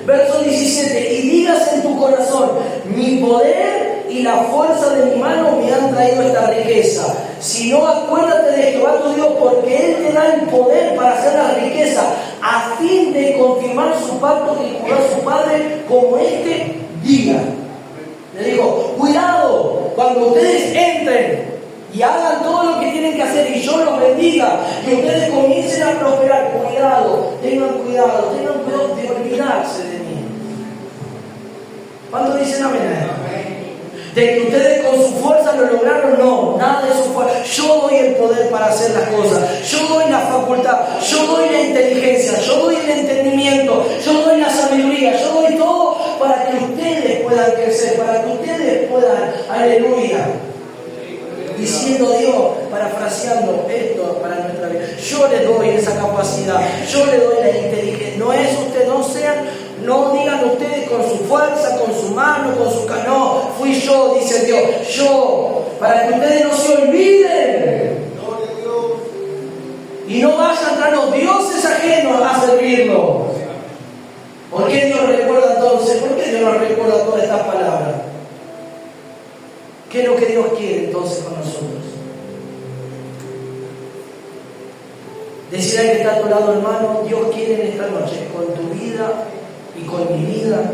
Verso 17, y digas en tu corazón, mi poder y la fuerza de mi mano me han traído esta riqueza. Si no, acuérdate de Jehová tu Dios, porque Él te da el poder para hacer la riqueza, a fin de confirmar su pacto que juró a su padre como este día. Le digo, cuidado, cuando ustedes entren y hagan todo lo que tienen que hacer y yo los bendiga y ustedes comiencen a prosperar, tengan cuidado de olvidarse de mí. ¿Cuántos dicen amén? De que ustedes con su fuerza lo lograron, no, nada de su fuerza. Yo doy el poder para hacer las cosas, yo doy la facultad, yo doy la inteligencia, yo doy el entendimiento, yo doy la sabiduría, yo doy todo para que ustedes puedan crecer, para que ustedes puedan, aleluya, diciendo Dios, parafraseando esto para nuestra vida. Yo le doy esa capacidad, yo le doy la inteligencia. No es usted, no digan ustedes con su fuerza, con su mano, con su no, fui yo, dice Dios, yo, para que ustedes no se olviden y no vayan tras los dioses ajenos a servir Dios quiere entonces con nosotros? Decirle al que está a tu lado, hermano, Dios quiere en esta noche, con tu vida y con mi vida,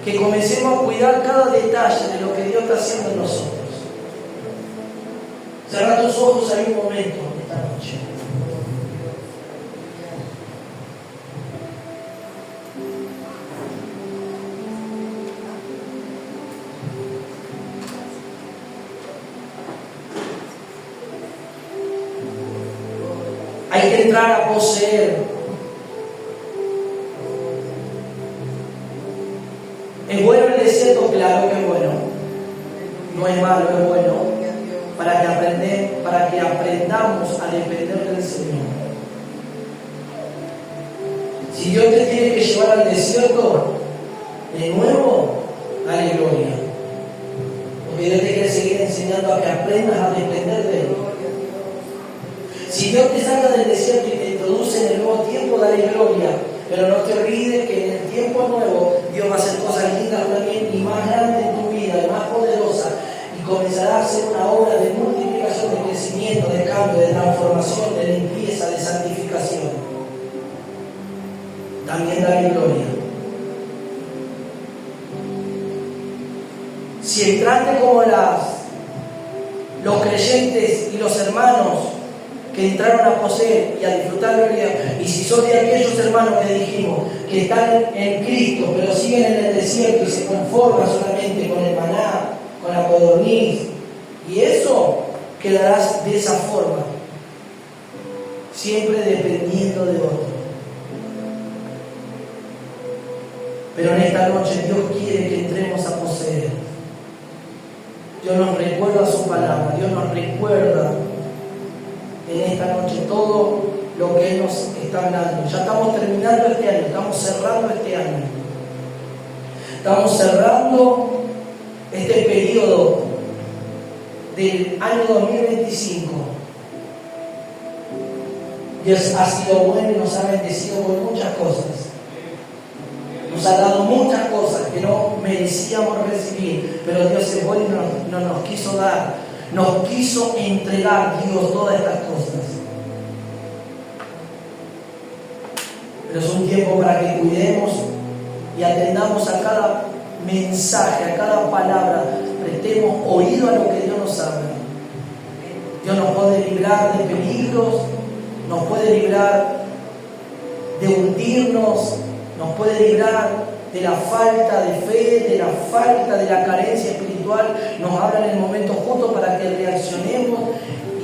que comencemos a cuidar cada detalle de lo que Dios está haciendo en nosotros. Cerra tus ojos ahí un momento esta noche. Hay que entrar a poseer. ¿Es bueno el desierto? Claro que es bueno. No es malo, es bueno. Para que aprendamos a depender del Señor. Si Dios te tiene que llevar al desierto, de nuevo, dale gloria. Porque Dios te quiere seguir enseñando a que aprendas a depender de Él. Si Dios te saca del desierto y te introduce en el nuevo tiempo, dale gloria. Pero no te olvides que en el tiempo nuevo Dios va a hacer cosas lindas también y más grandes en tu vida, y más poderosas. Y comenzará a hacer una obra de multiplicación, de crecimiento, de cambio, de transformación, de limpieza, de santificación. También dale gloria. Si entraste como los creyentes y los hermanos que entraron a poseer y a disfrutar gloria, y si sos de aquellos hermanos que dijimos que están en Cristo pero siguen en el desierto y se conforman solamente con el maná, con la codorniz, y eso, quedarás de esa forma, siempre dependiendo de otro. Pero en esta noche Dios quiere que entremos a poseer. Dios nos recuerda su palabra, Dios nos recuerda en esta noche todo lo que Él nos está hablando. Ya estamos terminando este año, estamos cerrando este año. Estamos cerrando este periodo del año 2025. Dios ha sido bueno y nos ha bendecido con muchas cosas. Nos ha dado muchas cosas que no merecíamos recibir, pero Dios es bueno y no nos quiso dar. Nos quiso entregar, Dios, todas estas cosas. Pero es un tiempo para que cuidemos y atendamos a cada mensaje, a cada palabra. Prestemos oído a lo que Dios nos habla. Dios nos puede librar de peligros, nos puede librar de hundirnos, nos puede librar de la falta de fe, de la falta de la carencia espiritual. Nos habla en el momento justo para que reaccionemos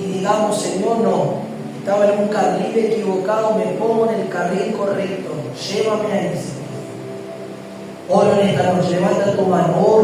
y digamos: Señor, no, estaba en un carril equivocado, me pongo en el carril correcto, llévame a ese. Oro en esta noche, levanta tu mano, oro.